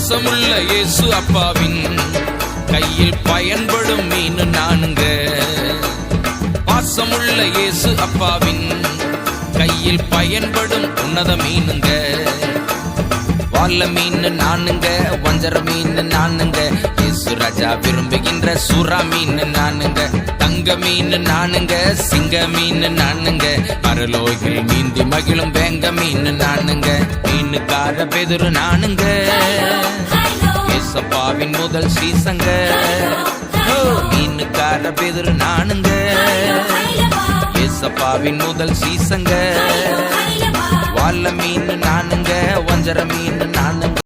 பாசமுள்ள இயேசு அப்பாவின் கையில் பயன்படும் மீன் நானுங்க. பாசமுள்ள இயேசு அப்பாவின் கையில் பயன்படும் உன்னத மீனுங்க. வால்ல மீன் நானுங்க, வஞ்சர மீன் நானுங்க, இயேசு ராஜா விரும்புகின்ற சுறா மீன் நானுங்க. தங்க மீன் நானுங்க, சிங்க மீன் நானுங்க, பரலோகில் நீந்தி மகிழும் வேங்க மீன் நானுங்க. மீனுக்கார பெதுரு நானுங்க, ஏசப்பாவின் முதல் சீசங்க. மீனுக்கார பெதுரு நானுங்க, ஏசப்பாவின் முதல் சீசங்க. வால்ல மீன் நானுங்க, வஞ்சர மீன் நானுங்க.